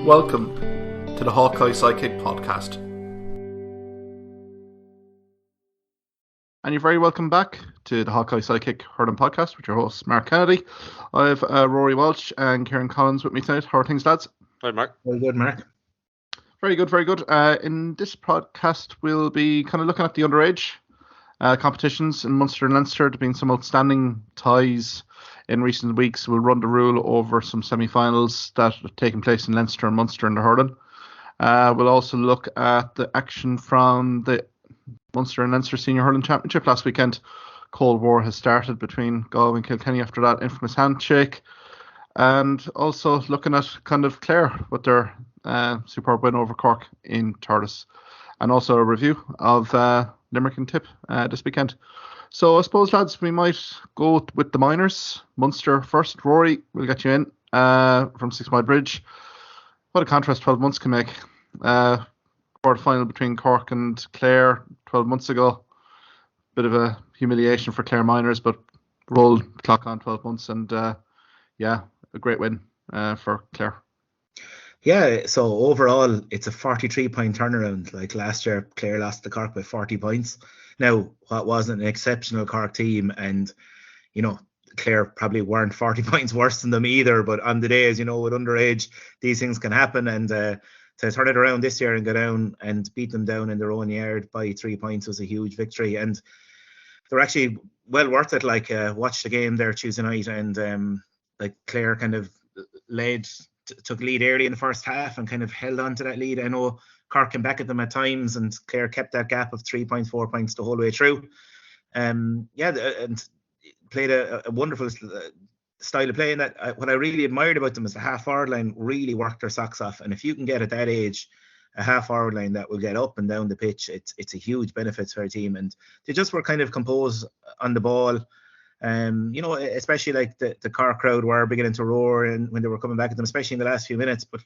Welcome to the Hawkeye Sidekick podcast. And you're very welcome back to the Hawkeye Sidekick Hurling podcast with your host, Mark Kennedy. I have Ruairi Walsh and Kieran Collins with me tonight. How are things, lads? Hi, Mark. Very good, Mark. Very good, very good. In this podcast, we'll be kind of looking at the underage competitions in Munster and Leinster. There have been some outstanding ties in recent weeks. We'll run the rule over some semi-finals that have taken place in Leinster and Munster in the hurling. We'll also look at the action from the Munster and Leinster Senior Hurling Championship last weekend. Cold War has started between Galway and Kilkenny after that infamous handshake. And also looking at kind of Clare with their superb win over Cork in Thurles. And also a review of Limerick and Tip this weekend. So I suppose, lads, we might go with the minors. Munster first. Ruairi, we'll get you in from 6 Mile Bridge. What a contrast 12 months can make. Quarter final between Cork and Clare 12 months ago. Bit of a humiliation for Clare minors, but roll the clock on 12 months and a great win for Clare. Yeah, so overall, it's a 43-point turnaround. Like last year, Clare lost to Cork by 40 points. Now, what wasn't an exceptional Cork team, and, you know, Clare probably weren't 40 points worse than them either, but on the days, you know, with underage, these things can happen, and to turn it around this year and go down and beat them down in their own yard by 3 points was a huge victory, and they're actually well worth it. Like, watched the game there Tuesday night, and like Clare kind of took lead early in the first half and kind of held on to that lead. I know Cork came back at them at times, and Clare kept that gap of 3 points, 4 points the whole way through. And played a wonderful style of play. And that what I really admired about them is the half-forward line really worked their socks off. And if you can get at that age a half-forward line that will get up and down the pitch, it's a huge benefit for a team. And they just were kind of composed on the ball. You know, especially like the Cork crowd were beginning to roar and when they were coming back at them, especially in the last few minutes. But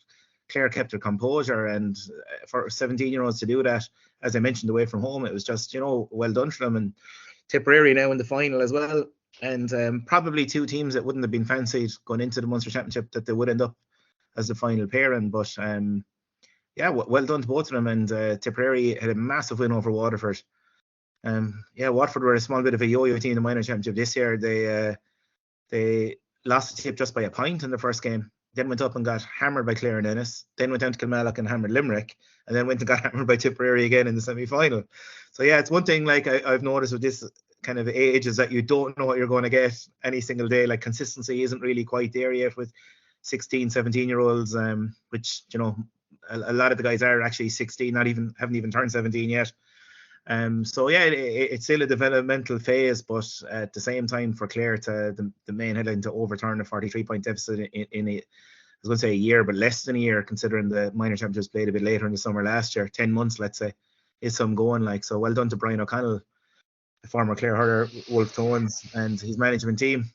Clare kept their composure, and for 17-year-olds to do that, as I mentioned, away from home, it was just, you know, well done for them. And Tipperary now in the final as well, and probably two teams that wouldn't have been fancied going into the Munster Championship that they would end up as the final pairing. But well done to both of them. And Tipperary had a massive win over Waterford. Watford were a small bit of a yo-yo team in the minor championship this year. They lost the Tip just by a point in the first game, then went up and got hammered by Clare and Ennis, then went down to Kilmallock and hammered Limerick, and then went and got hammered by Tipperary again in the semi-final. So yeah, it's one thing like I've noticed with this kind of age is that you don't know what you're going to get any single day. Like consistency isn't really quite there yet with 16, 17-year-olds, which, you know, a lot of the guys are actually 16, haven't even turned 17 yet. So yeah, it's still a developmental phase, but at the same time for Clare the main headline to overturn a 43-point deficit in I was going to say a year, but less than a year, considering the minor championships played a bit later in the summer last year, 10 months, let's say, is some going like. So well done to Brian O'Connell, the former Clare hurler, Wolf Tones, and his management team.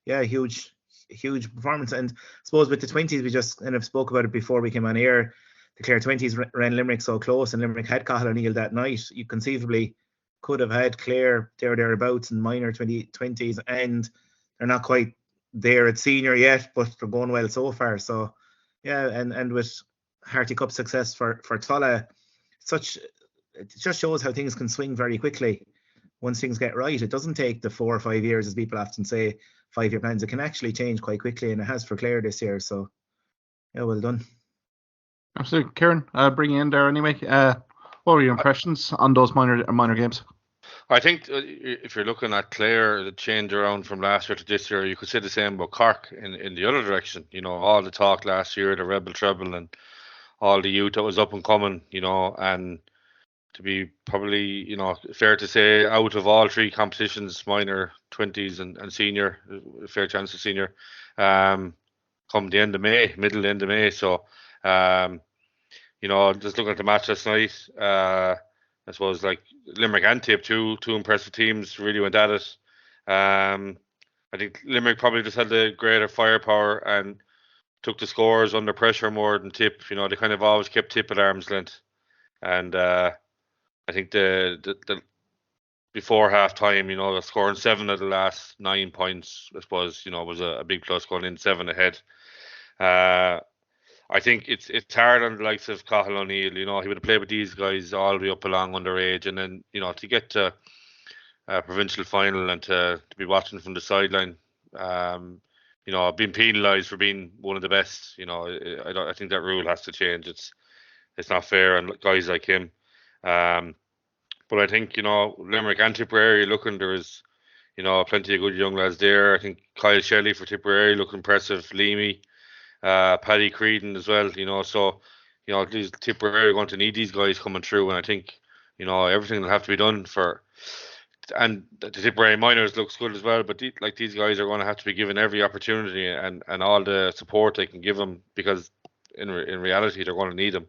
Huge performance. And I suppose with the 20s, we just kind of spoke about it before we came on air. The Clare 20s ran Limerick so close, and Limerick had Cathal O'Neill that night. You conceivably could have had Clare thereabouts in minor 20s, and they're not quite there at senior yet, but they're going well so far. So yeah, and with Harty Cup success for Tulla, it just shows how things can swing very quickly once things get right. It doesn't take the 4 or 5 years, as people often say, 5-year plans. It can actually change quite quickly, and it has for Clare this year. So yeah, well done. Absolutely. Kieran, bring you in there anyway. What were your impressions on those minor games? I think if you're looking at Clare, the change around from last year to this year, you could say the same about Cork in the other direction. You know, all the talk last year, the Rebel Treble and all the youth that was up and coming, you know, and to be probably, you know, fair to say out of all three competitions, minor, 20s and senior, a fair chance of senior, come the end of May, middle end of May. So, you know, just looking at the match last night, I suppose like Limerick and Tip, two impressive teams, really went at it. I think Limerick probably just had the greater firepower and took the scores under pressure more than Tip. You know, they kind of always kept Tip at arm's length. And I think the before half time, you know, the scoring 7 of the last 9 points, I suppose, you know, was a big plus going in 7 ahead. I think it's hard on the likes of Cathal O'Neill. You know, he would have played with these guys all the way up along underage, and then to get to a provincial final and to be watching from the sideline. Being penalised for being one of the best. I think that rule has to change. It's not fair on guys like him. But I think Limerick and Tipperary looking, there is plenty of good young lads there. I think Kyle Shelley for Tipperary look impressive. Leamy, Paddy Creedon as well. So these Tipperary are going to need these guys coming through, and I think everything will have to be done for. And the Tipperary minors looks good as well, but these guys are going to have to be given every opportunity and all the support they can give them, because in reality they're going to need them.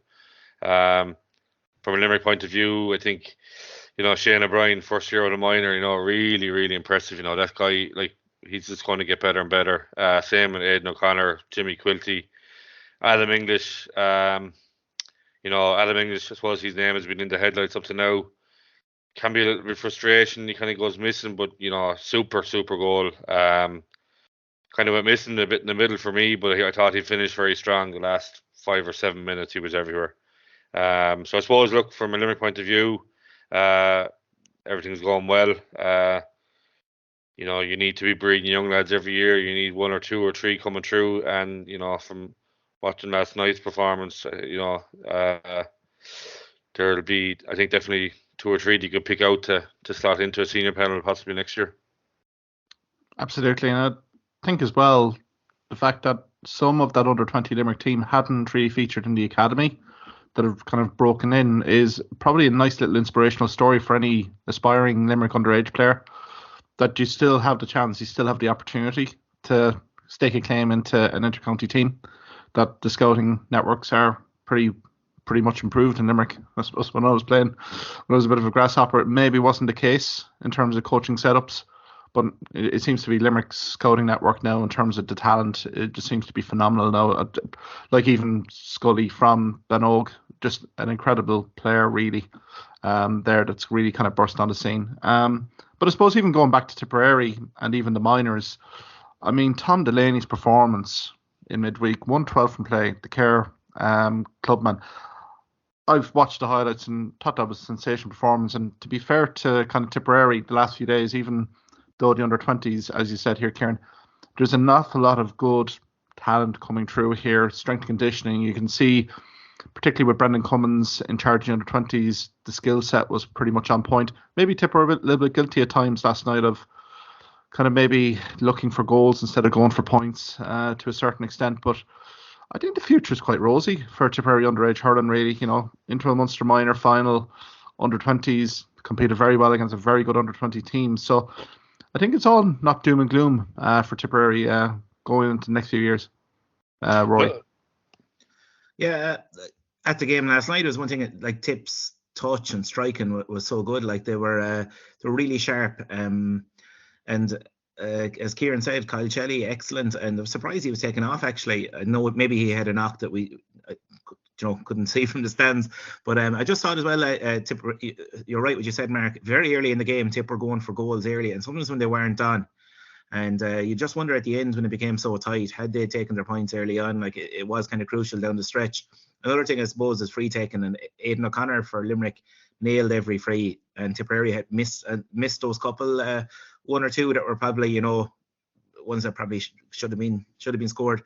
From a Limerick point of view, I think Shane O'Brien, first year out of minor, really, really impressive. That guy, he's just going to get better and better. Same with Aidan O'Connor, Jimmy Quilty, Adam English. Adam English, I suppose his name has been in the headlights up to now. Can be a little bit of frustration. He kind of goes missing, but super goal. Kind of went missing a bit in the middle for me, but I thought he finished very strong. The last 5 or 7 minutes, he was everywhere. So I suppose, look, from a Limerick point of view, everything's going well. You need to be breeding young lads every year. You need 1 or 2 or 3 coming through, and from watching last night's performance, there'll be, I think, definitely 2 or 3 that you could pick out to slot into a senior panel possibly next year. Absolutely, and I think as well the fact that some of that under 20 Limerick team hadn't really featured in the academy, that have kind of broken in, is probably a nice little inspirational story for any aspiring Limerick underage player, that you still have the chance, you still have the opportunity to stake a claim into an inter-county team, that the scouting networks are pretty much improved in Limerick. I suppose when I was a bit of a grasshopper, it maybe wasn't the case in terms of coaching setups, but it seems to be Limerick's scouting network now in terms of the talent. It just seems to be phenomenal now. Like even Scully from Benogue, just an incredible player really there, that's really kind of burst on the scene. But I suppose even going back to Tipperary and even the minors, I mean, Tom Delaney's performance in midweek, 112 from play, the Clare clubman. I've watched the highlights and thought that was a sensational performance. And to be fair to kind of Tipperary, the last few days, even though the under-20s, as you said here, Kieran, there's an awful lot of good talent coming through here. Strength and conditioning, you can see, particularly with Brendan Cummins in charge of the under-20s, the skill set was pretty much on point. Maybe Tipper a little bit guilty at times last night of kind of maybe looking for goals instead of going for points to a certain extent. But I think the future is quite rosy for Tipperary underage hurling, really. Into a Munster minor final, under-20s, competed very well against a very good under-20 team. So I think it's all not doom and gloom for Tipperary going into the next few years. Roy? Yeah, at the game last night, there was one thing, like Tip's touch and striking was so good. Like they were really sharp. And as Kieran said, Kyle Shelley, excellent. And I was surprised he was taken off, actually. I know maybe he had a knock that we couldn't see from the stands. But I just thought as well, Tipper, you're right what you said, Mark. Very early in the game, Tipper going for goals early. And sometimes when they weren't on. And you just wonder at the end when it became so tight, had they taken their points early on, like it was kind of crucial down the stretch. Another thing, I suppose, is free taking, and Aidan O'Connor for Limerick nailed every free, and Tipperary had missed those couple, 1 or 2 that were probably, ones that probably should have been scored.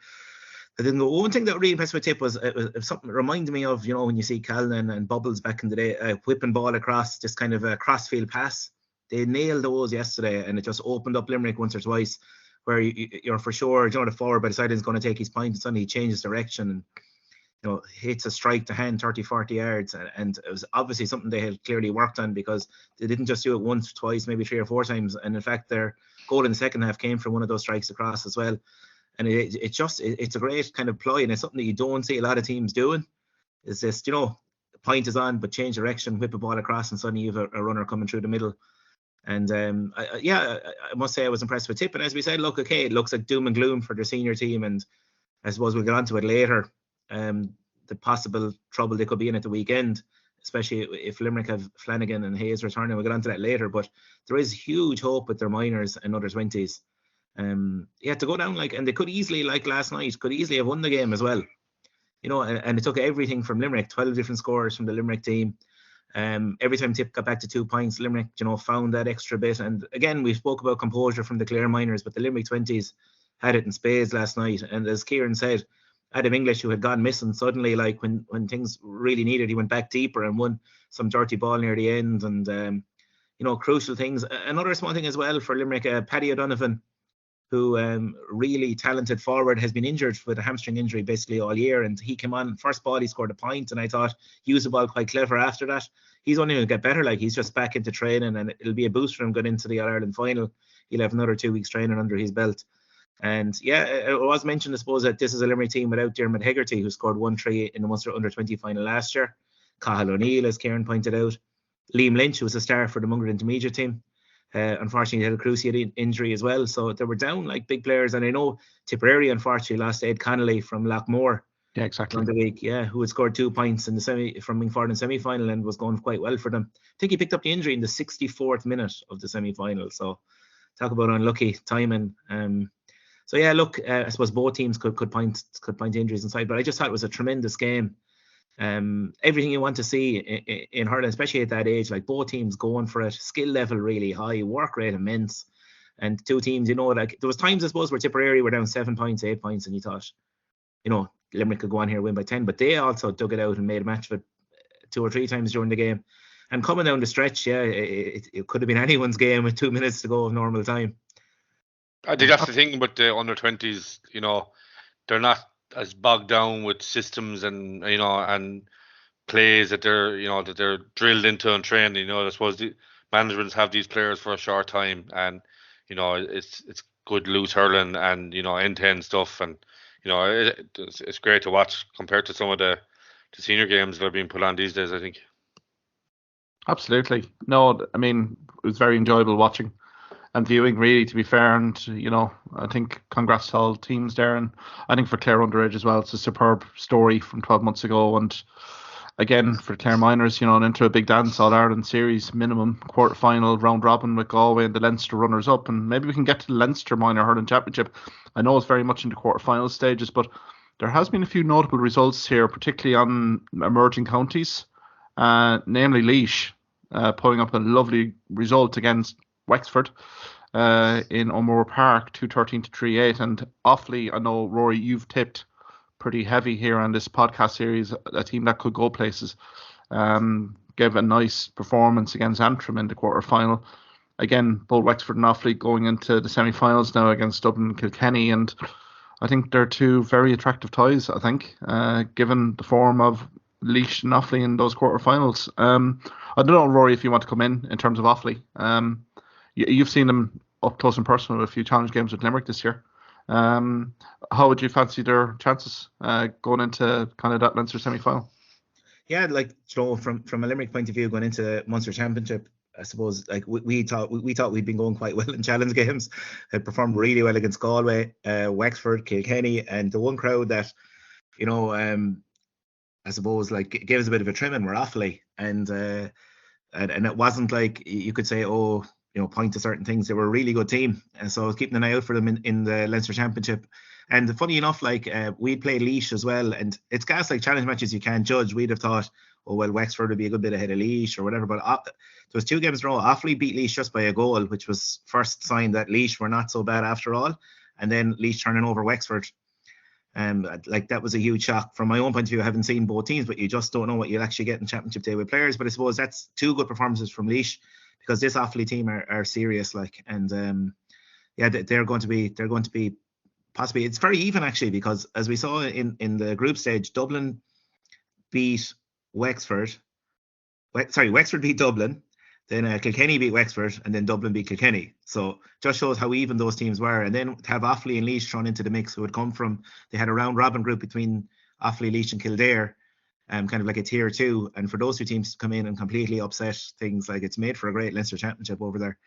But then the one thing that really impressed with Tip was something that reminded me of, when you see Callan and Bubbles back in the day, whipping ball across, just kind of a crossfield pass. They nailed those yesterday, and it just opened up Limerick once or twice, where you're for sure, the forward by the side is going to take his point, and suddenly he changes direction and hits a strike to hand 30-40 yards, and it was obviously something they had clearly worked on, because they didn't just do it once, twice, maybe 3 or 4 times, and in fact their goal in the second half came from one of those strikes across as well. And it's a great kind of ploy, and it's something that you don't see a lot of teams doing. It's just, point is on, but change direction, whip a ball across, and suddenly you have a runner coming through the middle. And I must say I was impressed with Tip. And as we said, it looks like doom and gloom for their senior team. And I suppose we'll get onto it later, the possible trouble they could be in at the weekend, especially if Limerick have Flanagan and Hayes returning. We'll get onto that later. But there is huge hope with their minors and under 20s. To go down and they could easily, like last night, have won the game as well. you know, and it took everything from Limerick, 12 different scorers from the Limerick team. Every time Tip got back to 2 points, Limerick, you know, found that extra bit. And again, we spoke about composure from the Clare minors, but the Limerick 20s had it in spades last night. And as Kieran said, Adam English, who had gone missing, suddenly, like when things really needed, he went back deeper and won some dirty ball near the end. And, you know, crucial things. Another small thing as well for Limerick, Paddy O'Donovan, who really talented forward, has been injured with a hamstring injury basically all year. And he came on, first ball, he scored a point, and I thought he used the ball quite clever after that. He's only going to get better, like he's just back into training, and it'll be a boost for him going into the All-Ireland final. He'll have another 2 weeks training under his belt. And yeah, it was mentioned, I suppose, that this is a Limerick team without Dermot Hegarty, who scored 1-3 in the Munster under-20 final last year. Cathal O'Neill, as Kieran pointed out. Liam Lynch, who was a star for the Munster intermediate team. Unfortunately, he had a cruciate injury as well. So they were down like big players. And I know Tipperary, unfortunately, lost Ed Connolly from Lockmore. Yeah, exactly. The week, yeah, who had scored 2 points in the from Wingford in semi-final and was going quite well for them. I think he picked up the injury in the 64th minute of the semi-final. So talk about unlucky timing. So yeah, look, I suppose both teams could point injuries inside, but I just thought it was a tremendous game. Everything you want to see in hurling, especially at that age, like both teams going for it, skill level really high, work rate immense, and two teams, you know, like there was times I suppose where Tipperary were down 7 points, 8 points, and you thought, you know, Limerick could go on here and win by 10, but they also dug it out and made a match of it 2 or 3 times during the game. And coming down the stretch, yeah, it could have been anyone's game with 2 minutes to go of normal time. I think that's the thing with the under-20s, you know, they're not as bogged down with systems and, you know, and plays that they're drilled into and trained. You know, I suppose the managements have these players for a short time, and, you know, it's good loose hurling and, you know, end-to-end stuff, and, you know, it's great to watch compared to some of the senior games that are being put on these days, I think. Absolutely. No, I mean, it was very enjoyable watching and viewing, really, to be fair. And, you know, I think congrats to all teams there. And I think for Clare underage as well, it's a superb story from 12 months ago. And again, for Clare minors, you know, and into a big dance, All-Ireland series, minimum, quarter-final, round robin with Galway and the Leinster runners-up. And maybe we can get to the Leinster Minor Hurling Championship. I know it's very much in the quarter-final stages, but there has been a few notable results here, particularly on emerging counties, namely Laois, pulling up a lovely result against Wexford in O'Moore Park, 213 to 38. And Offaly, I know, Ruairi, you've tipped pretty heavy here on this podcast series, a team that could go places. Gave a nice performance against Antrim in the quarter-final. Again, both Wexford and Offaly going into the semi-finals now against Dublin and Kilkenny, and I think they're two very attractive ties, I think, given the form of Laois and Offaly in those quarter-finals. I don't know, Rory, if you want to come in terms of Offaly. You've seen them up close and personal with a few challenge games with Limerick this year. How would you fancy their chances going into kind of that Leinster semi-final? Yeah, like, you know, from a Limerick point of view, going into the Munster Championship, I suppose, like we thought we'd been going quite well in challenge games. Had performed really well against Galway, Wexford, Kilkenny, and the one crowd that, you know, I suppose, like, gave us a bit of a trimming were Offaly, and it wasn't like you could say, oh, you know, point to certain things. They were a really good team, and so I was keeping an eye out for them in the Leinster Championship. And funny enough, like, we'd played Laois as well, and it's gas like challenge matches you can't judge. We'd have thought, oh well, Wexford would be a good bit ahead of Laois or whatever, but there was 2 games in a row. Offaly beat Laois just by a goal, which was first sign that Laois were not so bad after all, and then Laois turning over Wexford. Like, that was a huge shock from my own point of view. I haven't seen both teams, but you just don't know what you'll actually get in Championship Day with players. But I suppose that's 2 good performances from Laois, because this Offaly team are serious, like, and yeah, they're going to be possibly, it's very even actually, because as we saw in the group stage, Dublin beat Wexford. Wexford beat Dublin, then Kilkenny beat Wexford, and then Dublin beat Kilkenny. So just shows how even those teams were. And then to have Offaly and Laois thrown into the mix, who had come from, they had a round robin group between Offaly, Laois and Kildare, kind of like a tier 2. And for those 2 teams to come in and completely upset things, like, it's made for a great Leinster Championship over there.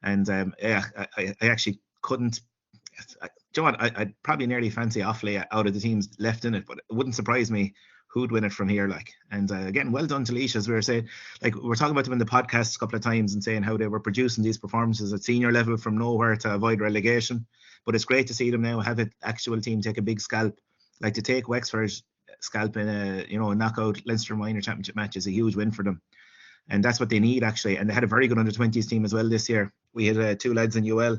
And yeah, I actually couldn't. Do you know what? I'd probably nearly fancy Offaly out of the teams left in it, but it wouldn't surprise me who'd win it from here, like. And again, well done to Laois, as we were saying. Like, we were talking about them in the podcast a couple of times and saying how they were producing these performances at senior level from nowhere to avoid relegation. But it's great to see them now have an actual team take a big scalp, like to take Wexford scalping a knockout Leinster minor championship match is a huge win for them, and that's what they need actually. And they had a very good under-20s team as well this year. We had 2 lads in UL.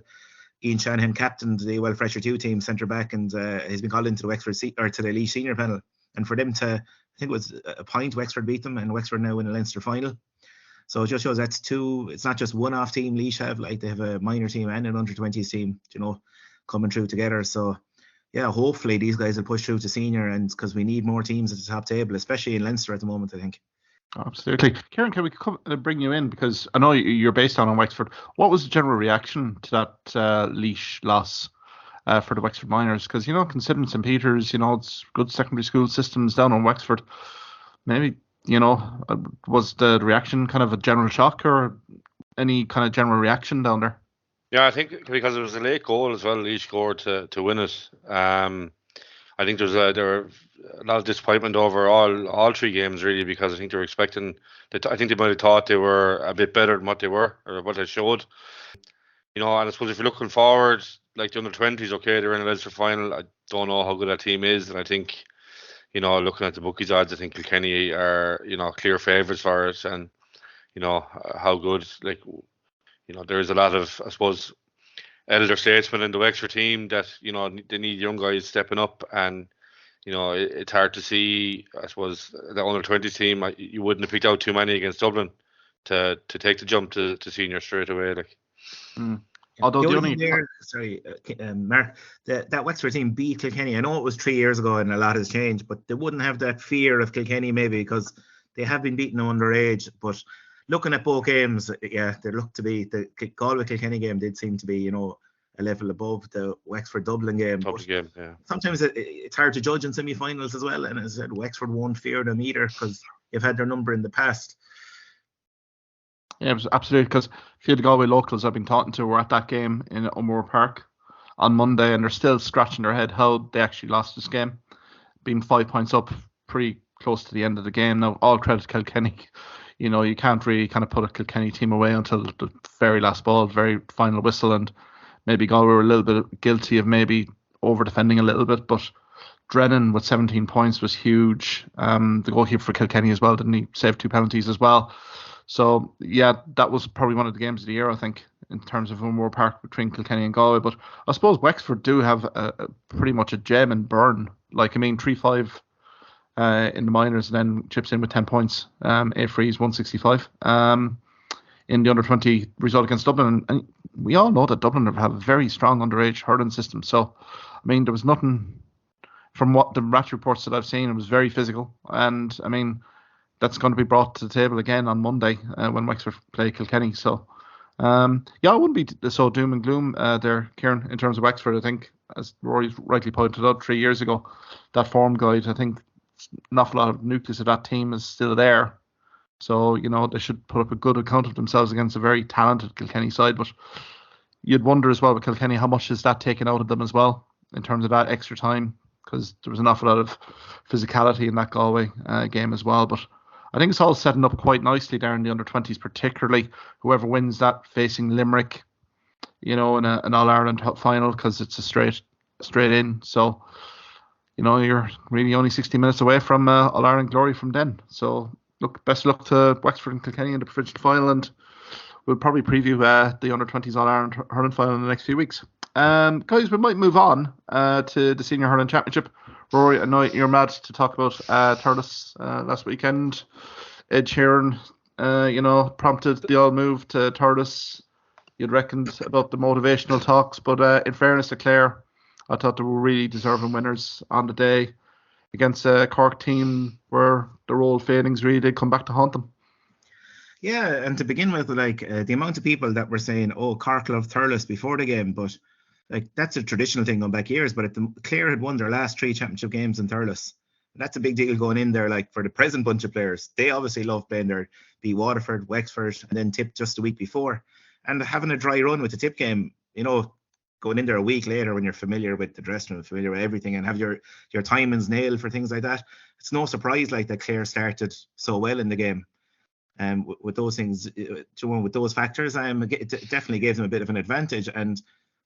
Ian Shanahan captained the UL Fresher 2 team, centre back, and he's been called into the Wexford to the Laois senior panel. And for them to, I think it was a point, Wexford beat them, and Wexford now in the Leinster final. So it just shows that's 2. It's not just one off team Laois have, like they have a minor team and an under-20s team, coming through together. So yeah, hopefully these guys will push through to senior, and because we need more teams at the top table, especially in Leinster at the moment, I think. Absolutely. Kieran, can we bring you in? Because I know you're based on Wexford. What was the general reaction to that Laois loss for the Wexford Miners? Because, considering St. Peter's, it's good secondary school systems down on Wexford. Maybe, was the reaction kind of a general shock or any kind of general reaction down there? Yeah, I think because it was a late goal as well, Laois scored to win it. I think there were a lot of disappointment over all 3 games really, because I think they were expecting I think they might have thought they were a bit better than what they were or what they showed. And I suppose if you're looking forward, like the under-20s, okay, they're in a Leinster final. I don't know how good that team is, and I think looking at the bookies odds, I think Kilkenny are clear favourites for it, and how good there is a lot of, I suppose, elder statesmen in the Wexford team that they need young guys stepping up, and it's hard to see. I suppose the under-20s team, you wouldn't have picked out too many against Dublin to take the jump to senior straight away. Like, although Mark, that Wexford team beat Kilkenny. I know it was 3 years ago and a lot has changed, but they wouldn't have that fear of Kilkenny maybe because they have been beaten underage. But looking at both games, yeah, they look to be the Galway Kilkenny game did seem to be a level above the Wexford Dublin game. Yeah. Sometimes it's hard to judge in semi-finals as well, and as I said, Wexford won't fear them either because they've had their number in the past. Yeah, it was absolutely, because a few of the Galway locals I've been talking to were at that game in O'Moore Park on Monday, and they're still scratching their head how they actually lost this game, being 5 points up pretty close to the end of the game. Now, all credit to Kilkenny. You can't really kind of put a Kilkenny team away until the very last ball, very final whistle, and maybe Galway were a little bit guilty of maybe over-defending a little bit, but Drennan with 17 points was huge. The goalkeeper for Kilkenny as well, didn't he? Saved 2 penalties as well. So, yeah, that was probably one of the games of the year, I think, in terms of O'Moore Park between Kilkenny and Galway. But I suppose Wexford do have a pretty much a gem in Byrne. 3-5 in the minors, and then chips in with 10 points, 8 frees, 165 in the under-20 result against Dublin. And we all know that Dublin have a very strong underage hurling system. So, there was nothing from what the match reports that I've seen. It was very physical. And, that's going to be brought to the table again on Monday when Wexford play Kilkenny. So, I wouldn't be so doom and gloom there, Kieran, in terms of Wexford. I think, as Rory rightly pointed out 3 years ago, that form guide, I think an awful lot of nucleus of that team is still there. So, they should put up a good account of themselves against a very talented Kilkenny side. But you'd wonder as well with Kilkenny, how much is that taken out of them as well in terms of that extra time? Because there was an awful lot of physicality in that Galway game as well. But I think it's all setting up quite nicely there in the under-20s, particularly whoever wins that facing Limerick, in an All-Ireland final, because it's a straight in. So, you're really only 60 minutes away from All-Ireland glory from then. So, look, best luck to Wexford and Kilkenny in the provincial final, and we'll probably preview the under-20s All-Ireland hurling final in the next few weeks. Guys, we might move on to the Senior Hurling Championship. Rory, I know you're mad to talk about Thurles last weekend. Ed Sheeran, prompted the all move to Thurles. You'd reckoned about the motivational talks, but in fairness to Clare, I thought they were really deserving winners on the day against a Cork team where their old failings really did come back to haunt them. Yeah, and to begin with, the amount of people that were saying, "Oh, Cork love Thurles" before the game, but that's a traditional thing going back years. But Clare had won their last 3 championship games in Thurles. That's a big deal going in there. For the present bunch of players, they obviously love playing there. Be Waterford, Wexford, and then Tip just a week before, and having a dry run with the Tip game. Going in there a week later when you're familiar with the dressing room, familiar with everything, and have your timings nailed for things like that. It's no surprise that Clare started so well in the game. With those things, with those factors, it definitely gave them a bit of an advantage. And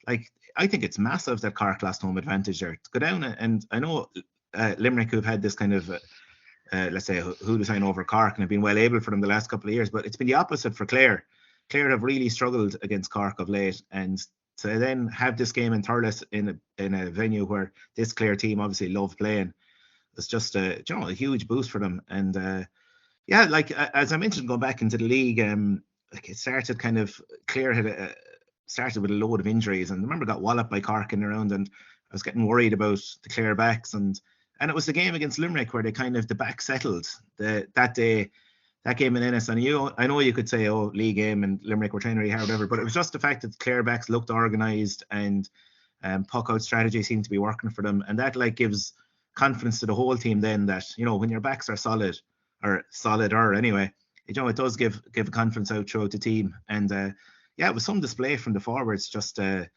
I think it's massive that Cork lost home advantage there. To go down, and I know Limerick, who've had this kind of let's say who to sign over Cork and have been well able for them the last couple of years, but it's been the opposite for Clare. Clare have really struggled against Cork of late, and to then have this game in Thurles in a venue where this Clare team obviously love playing, it's just a huge boost for them. And like as I mentioned, going back into the league, like it started kind of Clare had started with a load of injuries, and I remember got walloped by Cork in the round, and I was getting worried about the Clare backs, and it was the game against Limerick where the back settled that day. That game in Ennis, and I know you could say, oh, league game and Limerick were trying really hard, whatever, but it was just the fact that the Clare backs looked organised and puck out strategy seemed to be working for them, and that like gives confidence to the whole team then that when your backs are solid anyway, it does give confidence out throughout the team. And it was some display from the forwards. Just the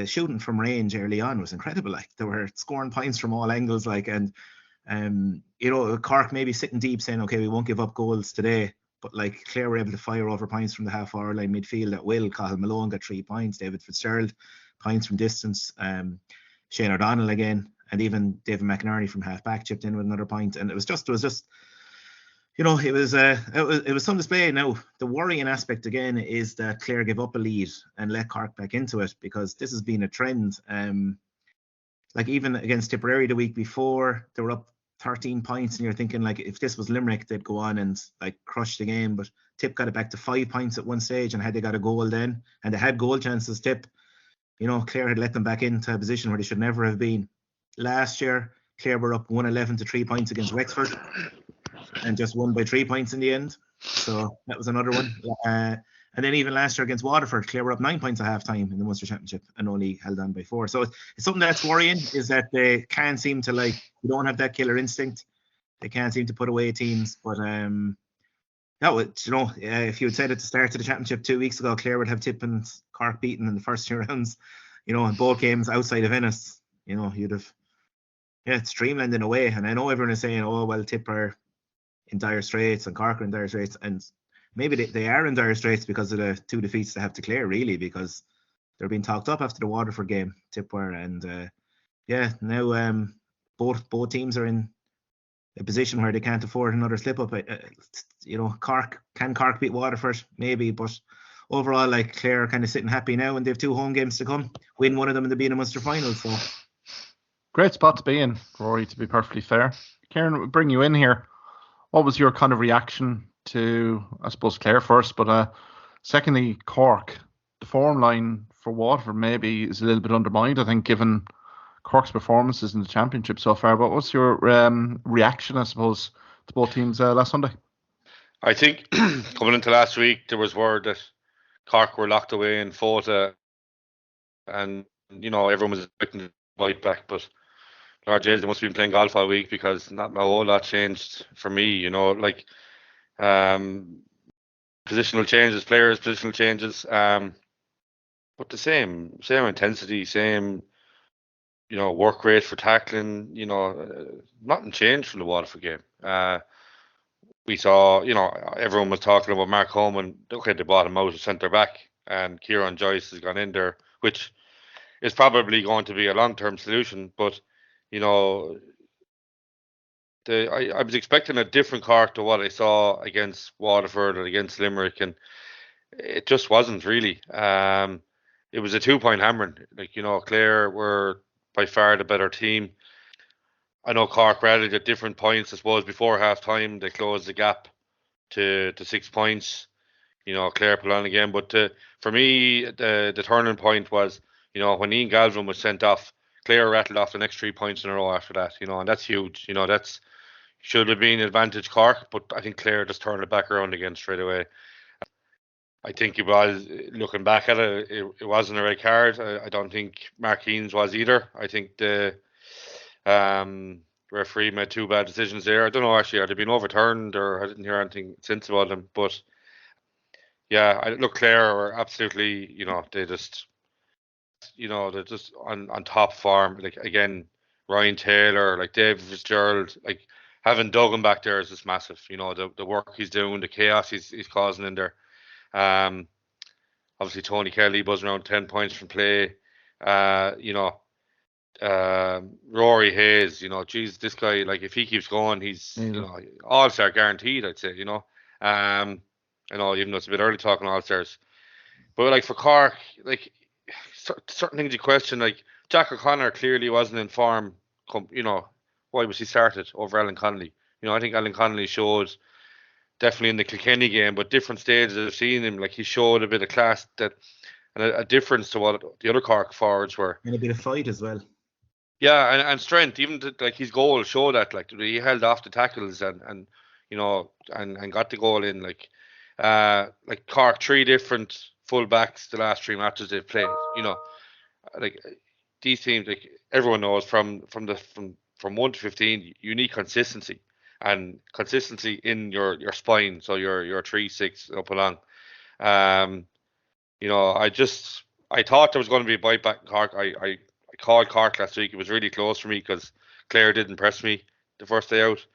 shooting from range early on was incredible. Like they were scoring points from all angles, like, and Cork maybe sitting deep saying, okay, we won't give up goals today, but like Clare were able to fire over points from the half-hour line midfield at will. Cathal Malone got 3 points, David Fitzgerald points from distance, Shane O'Donnell again, and even David McInerney from half-back chipped in with another point. And it was just it was some display. Now the worrying aspect again is that Clare gave up a lead and let Cork back into it, because this has been a trend. Like even against Tipperary the week before, they were up 13 points, and you're thinking like if this was Limerick, they'd go on and like crush the game. But Tip got it back to 5 points at one stage, and had they got a goal then, and they had goal chances, Tip, Clare had let them back into a position where they should never have been. Last year, Clare were up 111 to 3 points against Wexford, and just won by 3 points in the end. So that was another one. And then even last year against Waterford, Clare were up 9 points at half time in the Munster Championship and only held on by 4. So it's something that's worrying, is that they can't seem to they don't have that killer instinct. They can't seem to put away teams. But if you had said at the start of the championship 2 weeks ago, Clare would have Tip and Cork beaten in the first 2 rounds, in both games outside of Ennis, you'd have, it's dreamland in a way. And I know everyone is saying, oh, well, Tip are in dire straits and Cork are in dire straits, and maybe they are in dire straits because of the 2 defeats they have to Clare, really, because they're being talked up after the Waterford game, Tip were, and now both teams are in a position where they can't afford another slip up. Cork beat Waterford? Maybe, but overall, like, Clare are kind of sitting happy now, and they have 2 home games to come. Win one of them and they'll be in a Munster final. So great spot to be in, Ruairi, to be perfectly fair. Kieran, we'll bring you in here. What was your kind of reaction to, I suppose, Clare first, but secondly, Cork? The form line for Waterford maybe is a little bit undermined, I think, given Cork's performances in the championship so far. But what's your reaction, I suppose, to both teams last Sunday? I think coming into last week, there was word that Cork were locked away in Fota, and everyone was expecting to bite back, but Lord James, they must have been playing golf all week, because not a whole lot changed for me. Positional changes, players, positional changes, but the same intensity, same work rate for tackling. Nothing changed from the Waterford game. We saw, everyone was talking about Mark Holman. Okay, they bought him out of centre back, and Kieran Joyce has gone in there, which is probably going to be a long-term solution, but I was expecting a different Cork to what I saw against Waterford and against Limerick, and it just wasn't really. It was a 2-point hammering. Clare were by far the better team. I know Cork rallied at different points. I suppose before half time they closed the gap to 6 points. Clare put on again, but for me the turning point was when Ian Galvin was sent off. Clare rattled off the next 3 points in a row after that, and that's huge. That's should have been advantage Cork, but I think Clare just turned it back around again straight away. I think it was, looking back at it, it wasn't a red card. I don't think Mark Keanes was either. I think the referee made 2 bad decisions there. I don't know, actually, are they been overturned, or I didn't hear anything since about them. But yeah, Clare were absolutely, they just. They're just on top form. Like, again, Ryan Taylor, like David Fitzgerald, like having Duggan back there is just massive. The work he's doing, the chaos he's causing in there. Obviously Tony Kelly buzzing around 10 points from play. The Rory Hayes, geez, this guy, like, if he keeps going, he's, all-star guaranteed, I'd say, I know, even though it's a bit early talking all-stars. But, like, for Cork, like, certain things you question, like, Jack O'Connor clearly wasn't in form, why was he started over Alan Connolly? I think Alan Connolly showed, definitely in the Kilkenny game, but different stages I've seen him, like, he showed a bit of class and a difference to what the other Cork forwards were. And a bit of fight as well. Yeah, and strength, even like his goal showed that, like, he held off the tackles and got the goal in, like Cork, 3 different full-backs the last 3 matches they've played, like, these teams, like, everyone knows from 1 to 15, you need consistency in your spine, so your 3-6 up along. I thought there was going to be a bite back in Cork. I called Cork last week. It was really close for me because Clare didn't press me the first day out.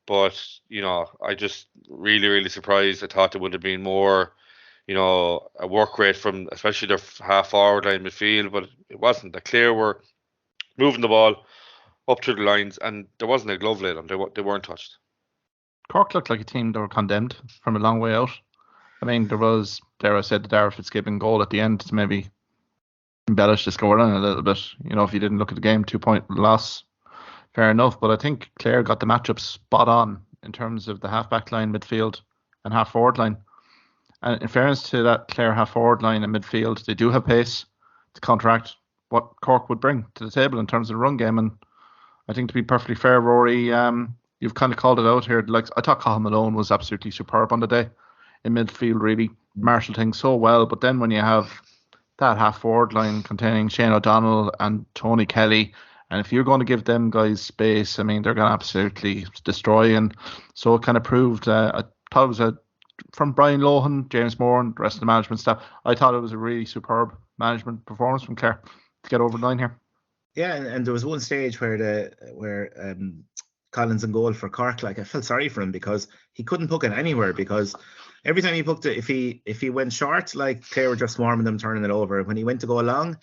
But, I just really, really surprised. I thought there would have been more, a work rate from especially their half forward line midfield, but it wasn't. The Clare were moving the ball up through the lines, and there wasn't a glove laid on. They weren't touched. Cork looked like a team that were condemned from a long way out. I mean, there was, dare I said, the Dara Fitzgibbon goal at the end to maybe embellish the scoreline a little bit. If you didn't look at the game, 2-point loss, fair enough. But I think Clare got the matchup spot on in terms of the half-back line, midfield, and half-forward line. And in fairness to that Clare half-forward line and midfield, they do have pace to counteract what Cork would bring to the table in terms of the run game. And I think, to be perfectly fair, Rory, you've kind of called it out here. Like, I thought Cathal Malone was absolutely superb on the day in midfield, really marshalled things so well. But then when you have that half-forward line containing Shane O'Donnell and Tony Kelly, and if you're going to give them guys space, I mean, they're going to absolutely destroy. And so it kind of proved, I thought it was from Brian Lohan, James Moore, and the rest of the management staff, I thought it was a really superb management performance from Clare to get over the line here. Yeah, and there was one stage where Collins in goal for Cork, like, I felt sorry for him because he couldn't puck it anywhere, because every time he pucked it, if he went short, like, Clare were just swarming them, turning it over. When he went to go long,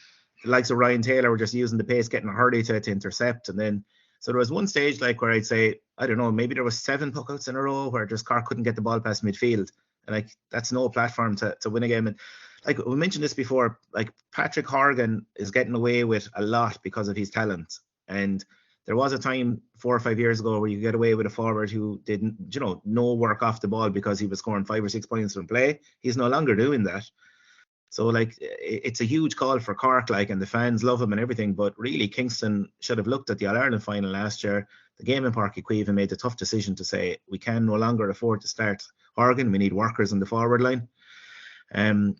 the likes of Ryan Taylor were just using the pace, getting a hurry to intercept. And then, so there was one stage, like, where I'd say, I don't know, maybe there was 7 puckouts in a row where just Cork couldn't get the ball past midfield. And, like, that's no platform to win a game. And, like, we mentioned this before, like, Patrick Horgan is getting away with a lot because of his talent. And there was a time 4 or 5 years ago where you could get away with a forward who didn't, no work off the ball because he was scoring 5 or 6 points from play. He's no longer doing that. So, like, it's a huge call for Cork, like, and the fans love him and everything. But really, Kingston should have looked at the All-Ireland final last year, the game in Páirc Uí Chaoimh, and made the tough decision to say, we can no longer afford to start Horgan. We need workers on the forward line.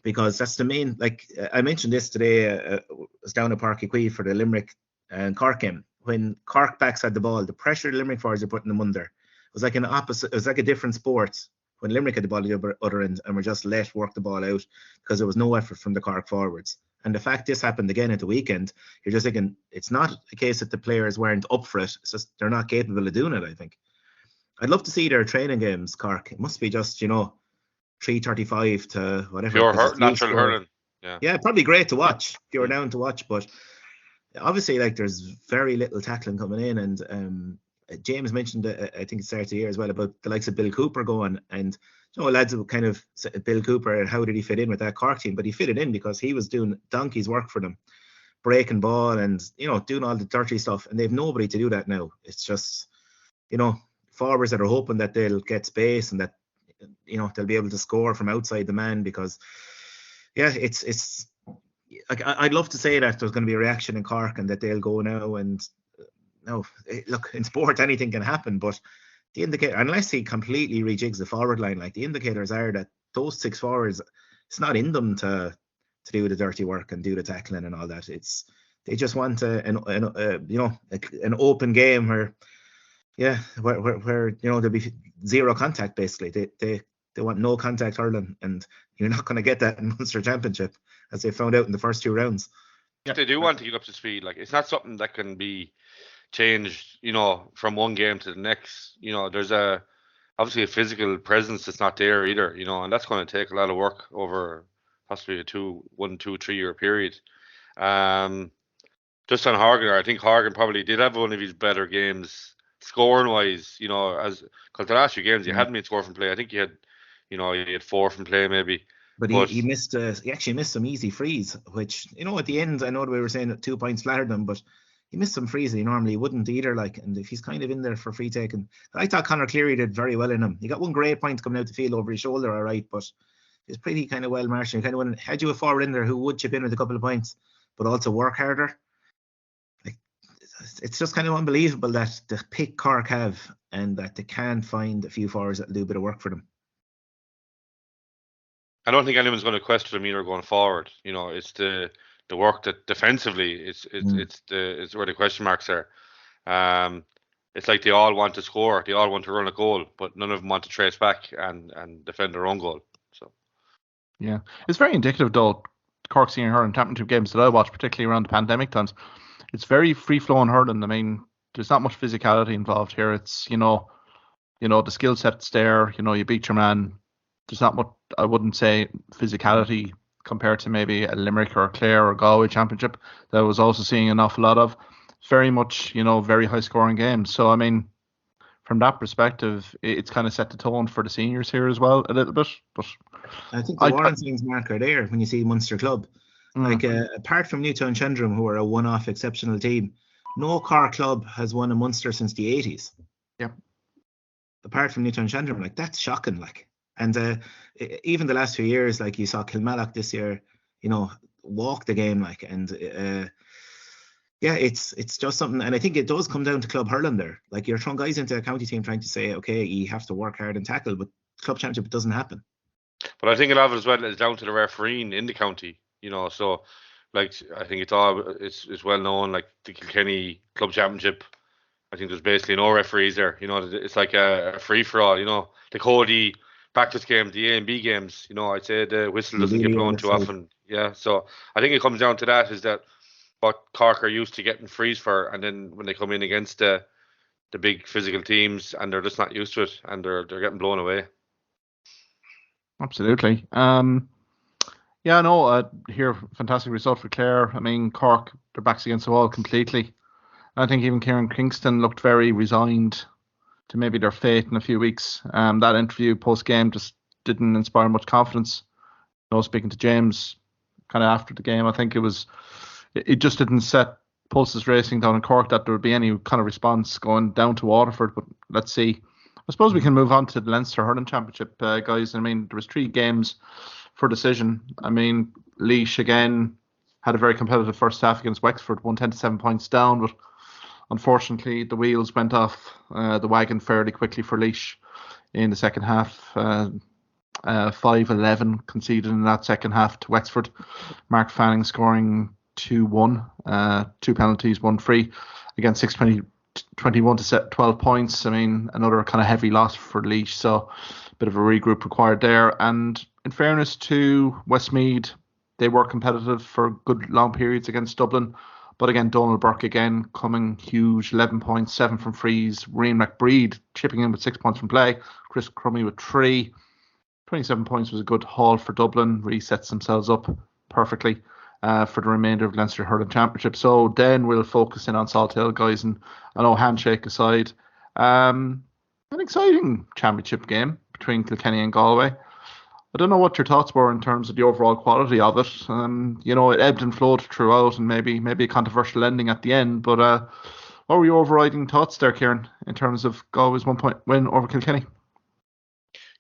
Because that's the main, like, I mentioned this today, I was down at Páirc Uí Chaoimh for the Limerick and Cork game. When Cork backs had the ball, the pressure the Limerick forwards are putting them under, it was like a different sport when Limerick had the ball at the other end and were just let work the ball out because there was no effort from the Cork forwards. And the fact this happened again at the weekend, you're just thinking, it's not a case that the players weren't up for it, it's just they're not capable of doing it, I think. I'd love to see their training games, Cork. It must be just, 3:35 to whatever. Pure natural hurling. Yeah, probably great to watch if you were down to watch, but obviously, like, there's very little tackling coming in, and James mentioned, I think it started the year as well, about the likes of Bill Cooper going, and lads would kind of say, Bill Cooper, how did he fit in with that Cork team? But he fitted in because he was doing donkey's work for them, breaking ball and doing all the dirty stuff, and they've nobody to do that now. It's just forwards that are hoping that they'll get space and that they'll be able to score from outside the man, because it's like, I'd love to say that there's going to be a reaction in Cork and that they'll go now. And no, look, in sport anything can happen, but the indicator, unless he completely rejigs the forward line, like, the indicators are that those 6 forwards, it's not in them to do the dirty work and do the tackling and all that. They just want an open game where there'll be zero contact, basically. They want no contact hurling, and you're not going to get that in Munster Championship, as they found out in the first 2 rounds. If they do want to get up to speed, like, it's not something that can be changed, from one game to the next. There's obviously a physical presence that's not there either, and that's going to take a lot of work over possibly a 1, 2, 3 year period. just on Horgan, I think Horgan probably did have one of his better games scoring wise. Because the last few games he hadn't been scoring from play. I think he had 4 from play maybe. But he missed. He actually missed some easy frees, which at the end I know we were saying that 2 points flattered them, but he missed some frees that he normally wouldn't either. And if he's kind of in there for free taking, I thought Conor Cleary did very well in him. He got one great point coming out the field over his shoulder, all right, but he's pretty kind of well marshaled. Kind of had you a forward in there who would chip in with a couple of points, but also work harder. It's just kind of unbelievable that the pick Cork have and that they can find a few forwards that do a bit of work for them. I don't think anyone's going to question them either going forward. It's the work that defensively it's where the question marks are. It's like they all want to score, they all want to run a goal, but none of them want to trace back and defend their own goal. So yeah, it's very indicative though. Cork Senior Hurling Championship games that I watched, particularly around the pandemic times, it's very free flowing hurling. I mean, there's not much physicality involved here. It's the skill set's there. You beat your man. There's not much, I wouldn't say, physicality compared to maybe a Limerick or a Clare or Galway championship that I was also seeing an awful lot of. Very much, very high scoring games. So I mean, from that perspective, it's kind of set the tone for the seniors here as well a little bit. But I think the warning signs mark are there when you see Munster club. Apart from Newtown Chandrum, who are a one-off exceptional team, no Cork club has won a Munster since the 80s. Yeah. Apart from Newtown Chandrum, that's shocking. And even the last few years, you saw Kilmallock this year, walk the game, it's just something. And I think it does come down to club hurling there. You're throwing guys into a county team trying to say, okay, you have to work hard and tackle, but club championship, it doesn't happen. But I think a lot of it as well is down to the refereeing in the county. So I think it's well known, the Kilkenny Club Championship, I think there's basically no referees there. It's like a free for all. The Cody practice games, the A and B games, I'd say the whistle doesn't get blown too often. Yeah, so I think it comes down to that, is that what Cork are used to getting frees for, and then when they come in against the big physical teams, and they're just not used to it, and they're getting blown away. Absolutely. Yeah, no, here, fantastic result for Clare. I mean, Cork, their backs against the wall completely. I think even Kieran Kingston looked very resigned to maybe their fate in a few weeks. That interview post-game just didn't inspire much confidence. Speaking to James kind of after the game, I think it just didn't set pulses racing down in Cork that there would be any kind of response going down to Waterford. But let's see. I suppose we can move on to the Leinster Hurling Championship, guys. I mean, there was 3 games for decision. I mean, Laois again had a very competitive first half against Wexford, 110 to 7 points down, but unfortunately the wheels went off the wagon fairly quickly for Laois in the second half. 5-11 conceded in that second half to Wexford. Mark Fanning scoring 2-1, 2 penalties, 1 free, again 6-21 to set 12 points. I mean, another kind of heavy loss for Laois, so a bit of a regroup required there. And in fairness to Westmeath, they were competitive for good long periods against Dublin. But again, Donald Burke again coming huge, 11 points, 7 from frees. Rian McBreed chipping in with 6 points from play. Chris Crummy with 3. 27 points was a good haul for Dublin. Really sets themselves up perfectly for the remainder of Leinster Hurling Championship. So then we'll focus in on Salthill, guys. And I know, handshake aside, an exciting championship game between Kilkenny and Galway. I don't know what your thoughts were in terms of the overall quality of it. It ebbed and flowed throughout, and maybe a controversial ending at the end. But what were your overriding thoughts there, Kieran, in terms of Galway's 1-point win over Kilkenny?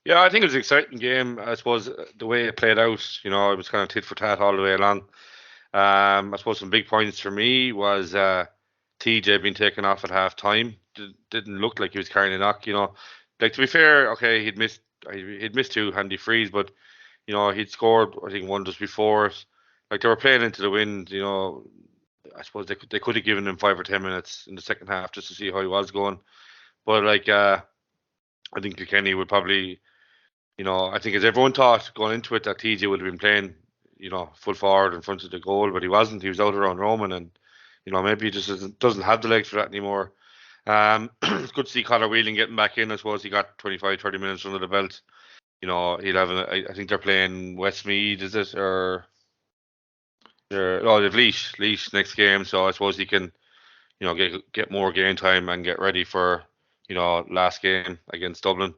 Yeah, I think it was an exciting game. I suppose the way it played out, it was kind of tit for tat all the way along. I suppose some big points for me was TJ being taken off at half time. Didn't look like he was carrying a knock. To be fair, okay, he'd missed 2 handy frees, but he'd scored, I think, 1 just before it. They were playing into the wind. I suppose they could have given him 5 or 10 minutes in the second half just to see how he was going. But I think Kilkenny would probably, I think as everyone thought going into it that TJ would have been playing, full forward in front of the goal, but he wasn't. He was out around Roman, and maybe he just doesn't have the legs for that anymore. It's good to see Conor Whelan getting back in. I suppose he got 25-30 minutes under the belt. He'll have I think they're playing Westmeath, is it? Or They've Leash next game, so I suppose he can, get more game time and get ready for, last game against Dublin.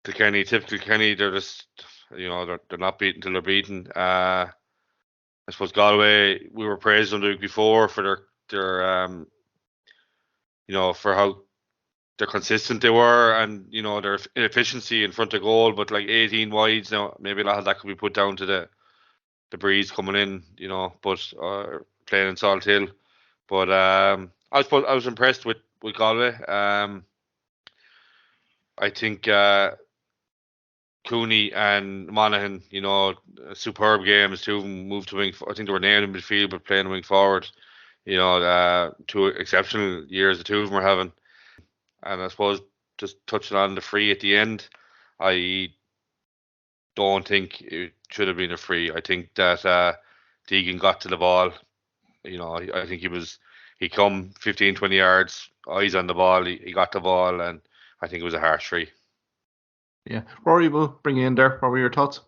Typical Kilkenny, they're just, they're not beaten till they're beaten. I suppose Galway, we were praising them the week before for their for how they're consistent they were, and their inefficiency in front of goal, but like 18 wides now, maybe a lot of that could be put down to the breeze coming in, but playing in Salthill. But I suppose I was impressed with Galway. I think Cooney and Monaghan, superb games. Two of them moved to wing. I think they were named in midfield, but playing wing forward. Two exceptional years the two of them were having. And I suppose just touching on the free at the end, I don't think it should have been a free. I think that Deegan got to the ball. I think he come 15, 20 yards, eyes on the ball. He got the ball, and I think it was a harsh free. Yeah. Ruairi, will bring you in there. What were your thoughts?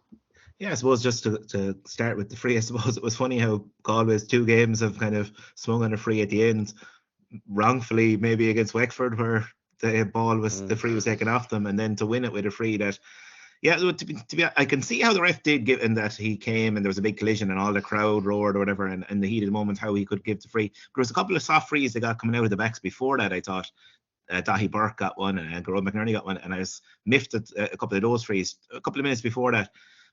Yeah, I suppose just to start with the free, I suppose it was funny how Galway's 2 games have kind of swung on a free at the end, wrongfully maybe against Wexford, where the free was taken off them, and then to win it with a free that, yeah, to be, I can see how the ref did give, in that he came and there was a big collision and all the crowd roared or whatever, and in the heat of the moment how he could give the free. There was a couple of soft frees they got coming out of the backs before that, I thought. Dahi Burke got one and Garrod McNerney got one, and I was miffed at a couple of those frees a couple of minutes before that.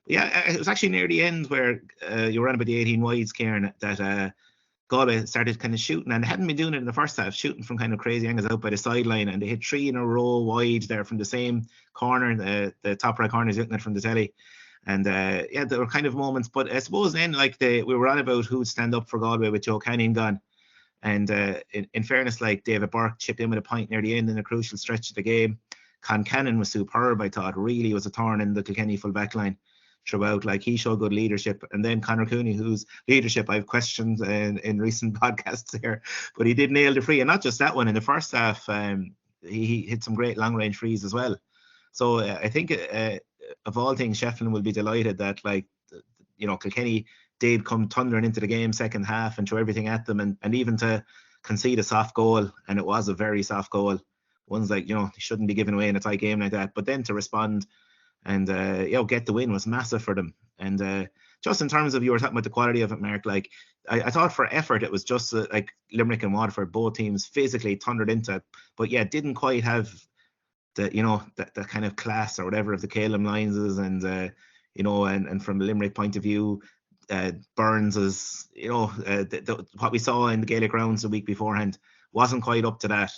But yeah, it was actually near the end where you were on about the 18 wides, Kieran, that Galway started kind of shooting, and they hadn't been doing it in the first half, shooting from kind of crazy angles out by the sideline, and they hit 3 in a row wide there from the same corner, the top right corner is looking at from the telly. And yeah, there were kind of moments, but I suppose then we were on about who'd stand up for Galway with Joe Canning gone. And in fairness, like David Burke chipped in with a point near the end in a crucial stretch of the game. Con Cannon was superb, I thought. Really was a thorn in the Kilkenny full back line throughout. Like, he showed good leadership. And then Conor Cooney, whose leadership I've questioned in recent podcasts here, but he did nail the free. And not just that one. In the first half, he hit some great long range frees as well. So I think of all things, Shefflin will be delighted that, like, Kilkenny did come thundering into the game second half and throw everything at them, and even to concede a soft goal, and it was a very soft goal. One's like, they shouldn't be giving away in a tight game like that, but then to respond and get the win was massive for them. And just in terms of, you were talking about the quality of it, Mark, like I thought for effort it was just like Limerick and Waterford, both teams physically thundered into it, but yeah, didn't quite have the kind of class or whatever of the Calum Lyonses, and and from the Limerick point of view, Burns is, what we saw in the Gaelic rounds the week beforehand wasn't quite up to that.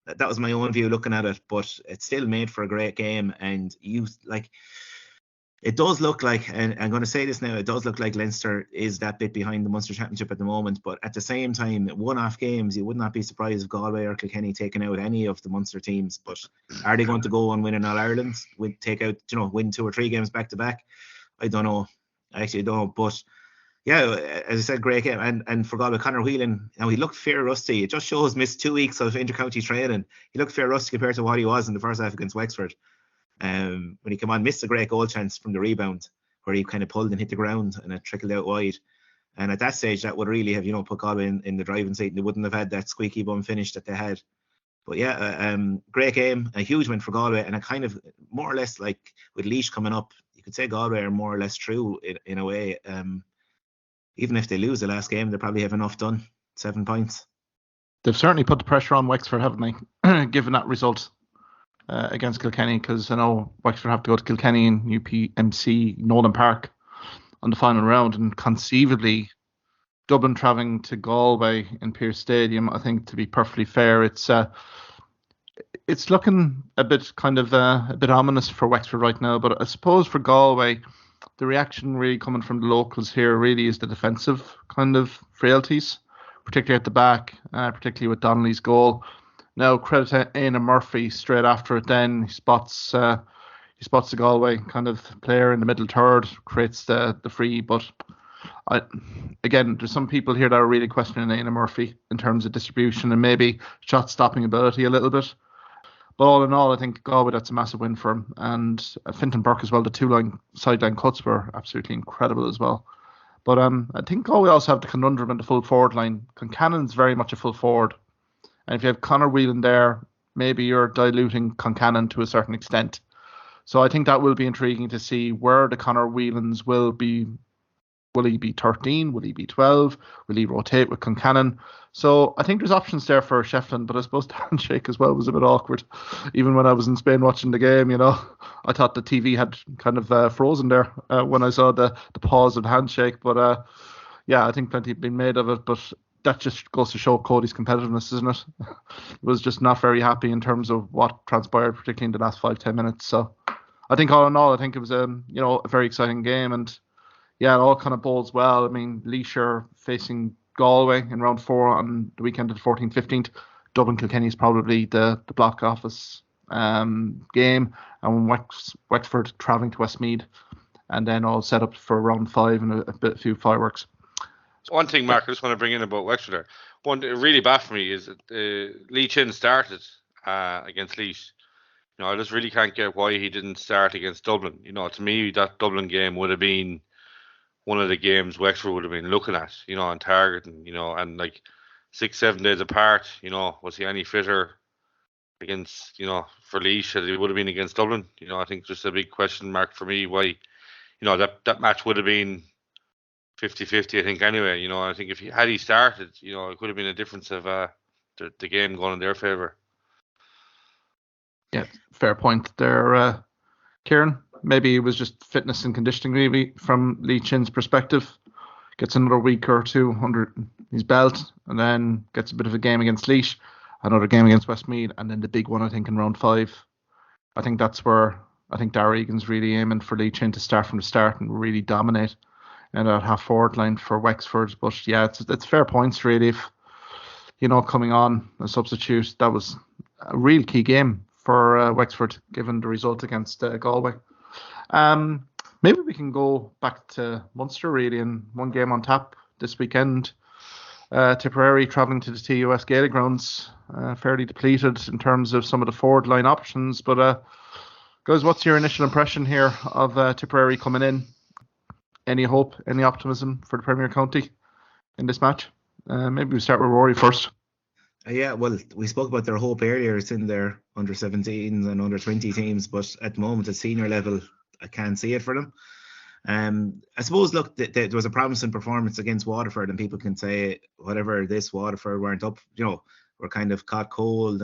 That was my own view looking at it, but it still made for a great game. And it does look like, and I'm going to say this now, it does look like Leinster is that bit behind the Munster Championship at the moment. But at the same time, one-off games, you would not be surprised if Galway or Kilkenny taking out any of the Munster teams. But are they going to go and win in All Ireland? Win 2 or 3 games back to back? I don't know. I actually don't. But yeah, as I said, great game. And for Galway, Conor Whelan, he looked fair rusty. It just shows missed 2 weeks of inter-county training. He looked fair rusty compared to what he was in the first half against Wexford. When he came on, missed a great goal chance from the rebound, where he kind of pulled and hit the ground and it trickled out wide. And at that stage, that would really have, put Galway in the driving seat, and they wouldn't have had that squeaky bum finish that they had. But yeah, great game, a huge win for Galway, and a kind of more or less like with Laois coming up, you could say Galway are more or less true in a way. Even if they lose the last game, they probably have enough done. 7 points. They've certainly put the pressure on Wexford, haven't they? Given that result against Kilkenny, because I know Wexford have to go to Kilkenny and UPMC Nolan Park on the final round, and conceivably Dublin travelling to Galway in Pearse Stadium. I think, to be perfectly fair, it's looking a bit a bit ominous for Wexford right now. But I suppose for Galway, the reaction really coming from the locals here really is the defensive kind of frailties, particularly at the back, particularly with Donnelly's goal. Now, credit to Éanna Murphy straight after it. Then he spots the Galway kind of player in the middle third, creates the free. But again, there's some people here that are really questioning Éanna Murphy in terms of distribution and maybe shot stopping ability a little bit. But all in all, I think Galway, that's a massive win for him. And Fintan Burke as well, the 2 sideline cuts were absolutely incredible as well. But I think Galway also have the conundrum in the full forward line. Concannon's very much a full forward. And if you have Conor Whelan there, maybe you're diluting Concannon to a certain extent. So I think that will be intriguing to see where the Conor Whelans will be. Will he be 13? Will he be 12? Will he rotate with Concannon? So I think there's options there for Shefflin, but I suppose the handshake as well was a bit awkward. Even when I was in Spain watching the game, I thought the TV had kind of frozen there when I saw the pause of the handshake. But yeah, I think plenty have been made of it. But that just goes to show Cody's competitiveness, isn't it? Was just not very happy in terms of what transpired, particularly in the last 5-10 minutes. So I think all in all, I think it was a very exciting game, and yeah, it all kind of bodes well. I mean, Laois are facing Galway in round 4 on the weekend of the 14th, 15th. Dublin Kilkenny is probably the block office game, and Wexford travelling to Westmeath, and then all set up for round 5 and a few fireworks. One thing, Mark, I just want to bring in about Wexford there. One really bad for me is that Lee Chin started against Laois. I just really can't get why he didn't start against Dublin. To me, that Dublin game would have been one of the games Wexford would have been looking at, on target, and like 6-7 days apart, was he any fitter against, for Laois as he would have been against Dublin? I think just a big question mark for me why, that match would have been 50-50, I think, anyway. I think if had he started, it could have been a difference of the game going in their favour. Yeah, fair point there, Kieran. Maybe it was just fitness and conditioning, maybe, from Lee Chin's perspective. Gets another week or two under his belt, and then gets a bit of a game against Laois, another game against Westmeath, and then the big one, I think, in round 5. I think that's where I think Darragh Egan's really aiming for Lee Chin to start from the start and really dominate in that half forward line for Wexford. But yeah, it's fair points, really. If, coming on a substitute, that was a real key game for Wexford, given the result against Galway. Maybe we can go back to Munster, really, and one game on tap this weekend. Tipperary travelling to the TUS Gaelic grounds, fairly depleted in terms of some of the forward line options. But guys, what's your initial impression here of Tipperary coming in? Any hope, any optimism for the Premier County in this match? Maybe we start with Ruairi first. Yeah, well, we spoke about their hope earlier. It's in their under 17s and under 20 teams, but at the moment at senior level, I can't see it for them. I suppose, look, there was a promising performance against Waterford, and people can say whatever Waterford weren't up, were kind of caught cold,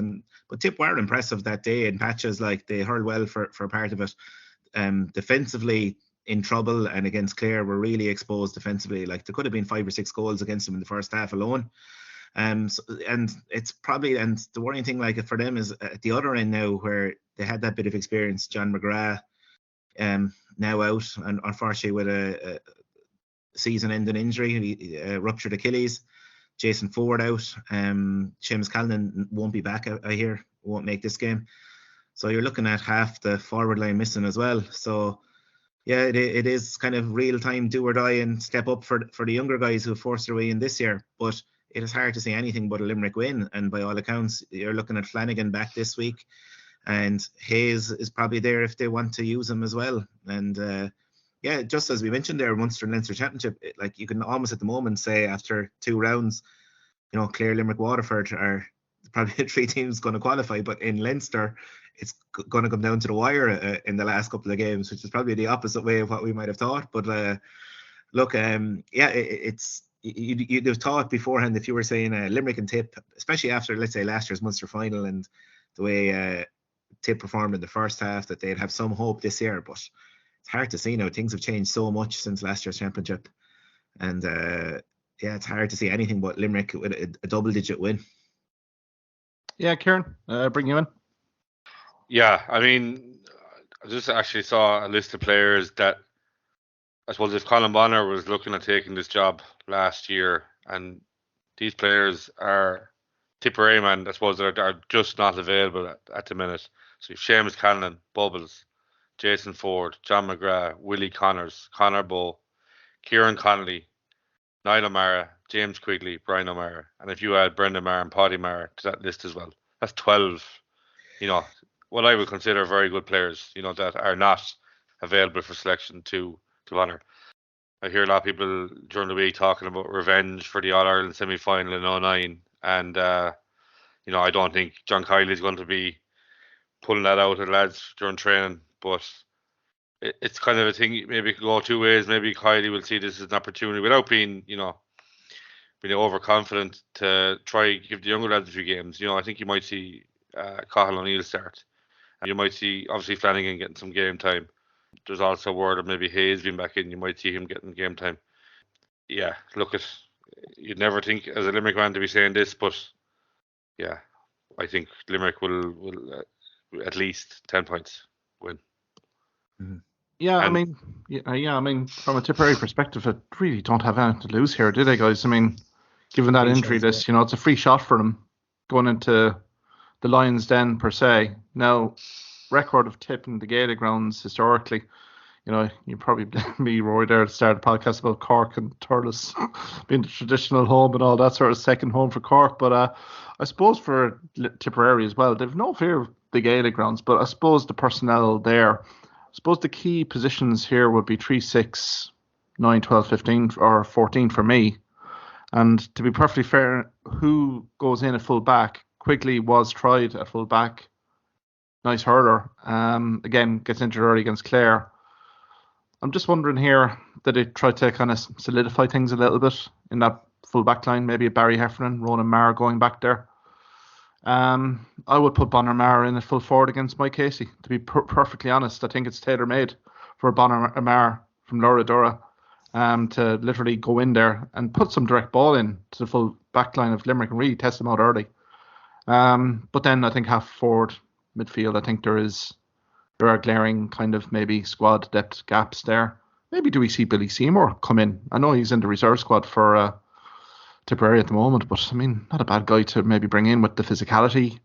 but Tip were impressive that day in patches. Like, they hurled well for part of it. Defensively in trouble, and against Clare were really exposed defensively. Like, there could have been 5 or 6 goals against them in the first half alone. And it's probably, and the worrying thing like for them is at the other end now, where they had that bit of experience. John McGrath now out, and unfortunately with a season-ending injury, ruptured Achilles. Jason Ford out. Seamus Callan won't be back, I hear, won't make this game. So you're looking at half the forward line missing as well. So yeah, it is kind of real time do or die and step up for the younger guys who have forced their way in this year. But it is hard to see anything but a Limerick win. And by all accounts, you're looking at Flanagan back this week, and Hayes is probably there if they want to use him as well. And yeah, just as we mentioned there, Munster and Leinster Championship, like you can almost at the moment say after 2 rounds, Clare, Limerick, Waterford are probably the 3 teams going to qualify. But in Leinster, it's going to come down to the wire in the last couple of games, which is probably the opposite way of what we might have thought. But look, yeah, it's. You'd have thought beforehand, if you were saying Limerick and Tip, especially after, let's say, last year's Munster final and the way Tip performed in the first half, that they'd have some hope this year. But it's hard to see now. Things have changed so much since last year's championship. And yeah, it's hard to see anything but Limerick with a double-digit win. Yeah, Kieran, bring you in. Yeah, I mean, I just actually saw a list of players that, I suppose, if Colin Bonner was looking at taking this job last year, and these players are Tipperary, man, I suppose are just not available at the minute. So you've Seamus Callan, Bubbles, Jason Ford, John McGrath, Willie Connors, Conor Bowe, Kieran Connolly, Niall O'Mara, James Quigley, Brian O'Mara, and if you add Brendan Maher and Paddy Maher to that list as well, that's 12. What I would consider very good players, that are not available for selection to honour. I hear a lot of people during the week talking about revenge for the All-Ireland semi-final in '09, and I don't think John Kiley's going to be pulling that out of the lads during training, but it's kind of a thing. Maybe it could go two ways. Maybe Kiley will see this as an opportunity without being overconfident to try give the younger lads a few games. I think you might see Cathal O'Neill start. You might see obviously Flanagan getting some game time. There's also word of maybe Hayes being back in. You might see him getting game time. Yeah, look at you'd never think as a Limerick man to be saying this, but yeah, I think Limerick will at least 10 points win. Mm-hmm. Yeah, I mean, from a Tipperary perspective, they really don't have anything to lose here, do they, guys? I mean, given that injury list, it's a free shot for them going into the Lions' Den per se. Now, record of tipping the Gaelic grounds historically, you probably me Roy there to start a podcast about Cork and Thurles being the traditional home and all that sort of second home for Cork. But I suppose for Tipperary as well, they've no fear of the Gaelic grounds, but I suppose the personnel there. I suppose the key positions here would be 3, 6, 9, 12, 15 or 14 for me. And to be perfectly fair, who goes in at full back? Quigley was tried at full back. Nice hurler. Again, gets injured early against Clare. I'm just wondering here, did they try to kind of solidify things a little bit in that full back line? Maybe a Barry Heffernan, Ronan Maher going back there. I would put Bonner Maher in at full forward against Mike Casey. To be perfectly honest, I think it's tailor-made for Bonner Maher from Laura Dora to literally go in there and put some direct ball in to the full back line of Limerick and really test them out early. But then I think half forward midfield, I think there are glaring kind of maybe squad depth gaps there. Maybe do we see Billy Seymour come in? I know he's in the reserve squad for Tipperary at the moment, but I mean, not a bad guy to maybe bring in with the physicality.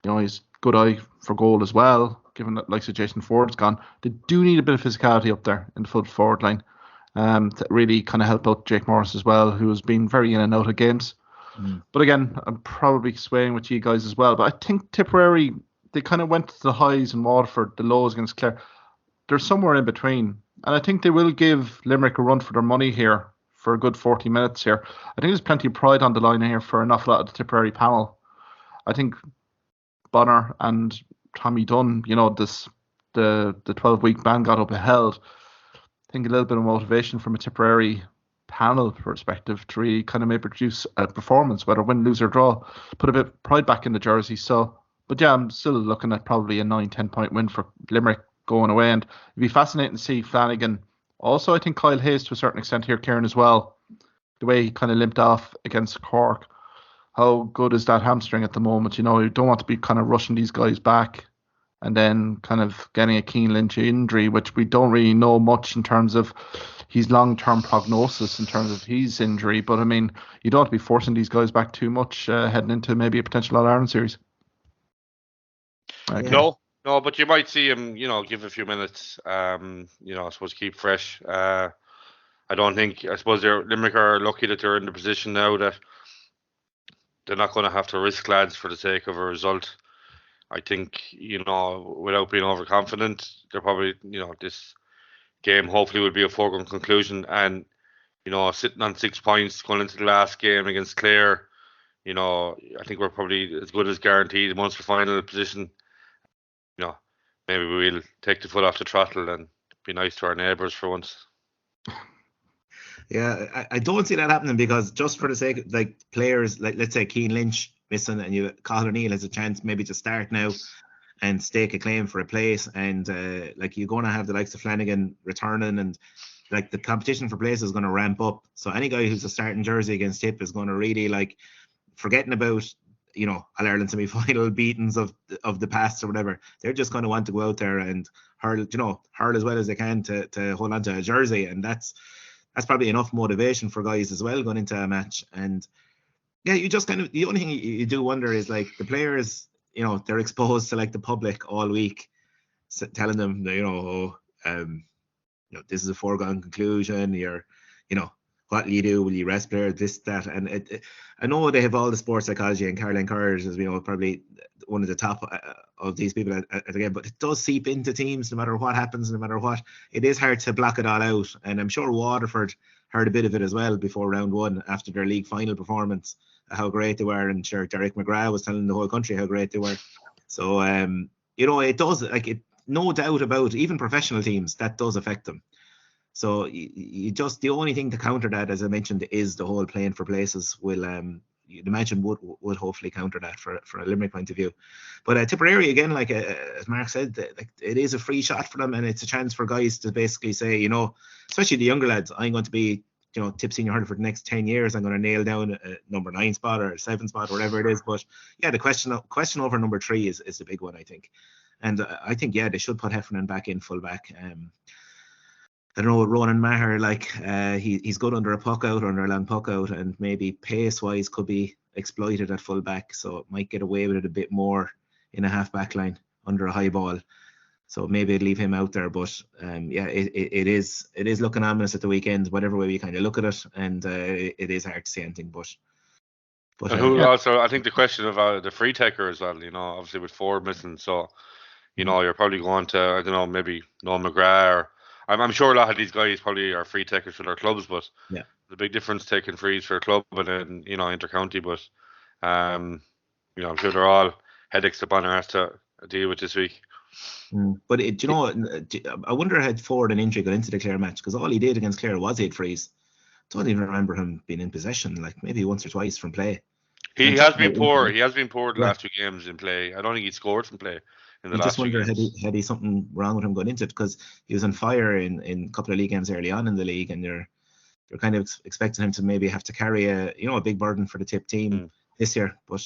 He's good eye for goal as well, given that like Jason Ford's gone. They do need a bit of physicality up there in the full forward line to really kind of help out Jake Morris as well, who has been very in and out of games. But again, I'm probably swaying with you guys as well. But I think Tipperary, they kind of went to the highs in Waterford, the lows against Clare. They're somewhere in between. And I think they will give Limerick a run for their money here for a good 40 minutes here. I think there's plenty of pride on the line here for an awful lot of the Tipperary panel. I think Bonner and Tommy Dunn, the 12-week ban got upheld. I think a little bit of motivation from a Tipperary panel perspective to really kind of maybe produce a performance, whether win, lose or draw, put a bit of pride back in the jersey. But yeah, I'm still looking at probably a 9-10 point win for Limerick going away, and it'd be fascinating to see Flanagan. Also, I think Kyle Hayes to a certain extent here, Kieran, as well. The way he kind of limped off against Cork. How good is that hamstring at the moment? You don't want to be kind of rushing these guys back and then kind of getting a Keen Lynch injury, which we don't really know much in terms of his long-term prognosis in terms of his injury. But I mean, you don't want to be forcing these guys back too much heading into maybe a potential All-Ireland series. No, but you might see him, give a few minutes, I suppose keep fresh. I suppose Limerick are lucky that they're in the position now that they're not going to have to risk lads for the sake of a result. I think, without being overconfident, they're probably, this game hopefully will be a foregone conclusion. And, sitting on 6 points going into the last game against Clare, I think we're probably as good as guaranteed Munster final position. Maybe we'll take the foot off the throttle and be nice to our neighbours for once. Yeah, I don't see that happening, because just for the sake of like players, like let's say Keen Lynch missing, and Cathal O'Neill has a chance maybe to start now and stake a claim for a place, and you're going to have the likes of Flanagan returning, and like the competition for place is going to ramp up. So any guy who's a starting jersey against Tip is going to really forgetting about All-Ireland semi-final beatings of the past or whatever. They're just going to want to go out there and hurl as well as they can to hold on to a jersey, and that's probably enough motivation for guys as well going into a match. And yeah, you just kind of, the only thing you do wonder is the players, they're exposed to the public all week, telling them this is a foregone conclusion. What will you do? Will you rest player? This, that, and I know they have all the sports psychology, and Caroline Currs, as we know, probably one of the top of these people at the game, but it does seep into teams no matter what happens, no matter what. It is hard to block it all out, and I'm sure Waterford heard a bit of it as well before round one after their league final performance, how great they were, and sure Derek McGrath was telling the whole country how great they were. So it does, like, it, no doubt about even professional teams, that does affect them. So you just, the only thing to counter that, as I mentioned, is the whole playing for places will you'd imagine would hopefully counter that for a Limerick point of view. But Tipperary, again, like as Mark said, like, it is a free shot for them, and it's a chance for guys to basically say, especially the younger lads, I'm going to be, tip senior hurler for the next 10 years. I'm going to nail down a number 9 spot or a 7 spot, or whatever it is. But yeah, the question over number 3 is the big one, I think. And I think, yeah, they should put Heffernan back in full back. I don't know, Ronan Maher, like, he's good under a puck out, under a long puck out, and maybe pace-wise could be exploited at full back, so might get away with it a bit more in a half-back line under a high ball. So maybe I'd leave him out there, but it is looking ominous at the weekend, whatever way we kind of look at it, and it is hard to say anything, but also, I think the question of the free taker as well, obviously with 4 missing, so, you're probably going to, I don't know, maybe Noel McGrath, or I'm sure a lot of these guys probably are free takers for their clubs, but yeah, the big difference taking frees for a club and then, inter-county, but, I'm sure they're all headaches that Bonner has to deal with this week. But I wonder had Ford and injury got into the Clare match, because all he did against Clare was 8 frees. Don't even remember him being in possession, like maybe once or twice from play. He has been poor. He has been poor the last 2 games in play. I don't think he'd scored from play in the last 2 games. I just wonder had he something wrong with him going into it, because he was on fire in a couple of league games early on in the league, and you're kind of expecting him to maybe have to carry a big burden for the Tip team this year, but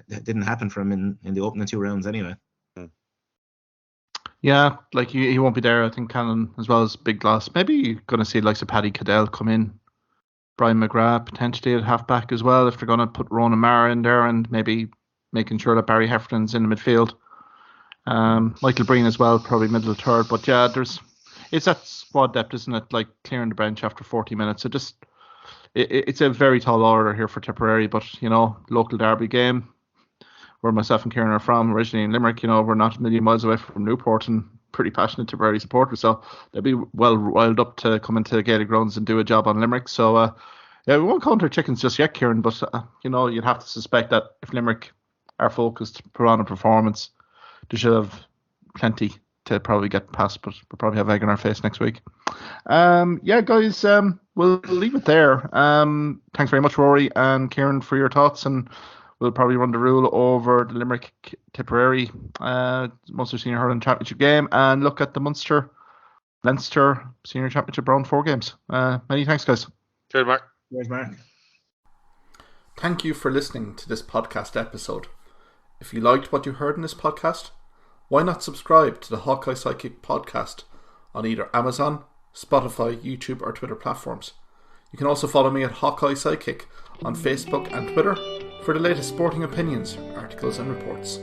that didn't happen for him in the opening 2 rounds anyway. Yeah, like he won't be there. I think Cannon as well as big loss. Maybe you're going to see like Paddy Cadell come in, Brian McGrath potentially at halfback as well, if they're going to put Ronan Maher in there, and maybe making sure that Barry Heffernan's in the midfield. Michael Breen as well, probably middle third. But yeah, it's that squad depth, isn't it? Like clearing the bench after 40 minutes. It's a very tall order here for Tipperary, but local derby game, where myself and Kieran are from, originally in Limerick, we're not a million miles away from Newport, and pretty passionate Tipperary supporters, so they'll be well riled up to come into the Gaelic grounds and do a job on Limerick. So we won't count our chickens just yet, Kieran, but you'd have to suspect that if Limerick are focused, put on a performance, they should have plenty to probably get past, but we'll probably have egg on our face next week. Yeah, guys, we'll leave it there. Thanks very much, Ruairi and Kieran, for your thoughts, and we'll probably run the rule over the Limerick Tipperary Munster Senior Hurling Championship game, and look at the Munster Leinster Senior Championship round 4 games. Many thanks, guys. Cheers, Mark. Cheers, Mark. Thank you for listening to this podcast episode. If you liked what you heard in this podcast, why not subscribe to the Hawkeye Sidekick podcast on either Amazon, Spotify, YouTube or Twitter platforms. You can also follow me at Hawkeye Sidekick on Facebook and Twitter for the latest sporting opinions, articles and reports.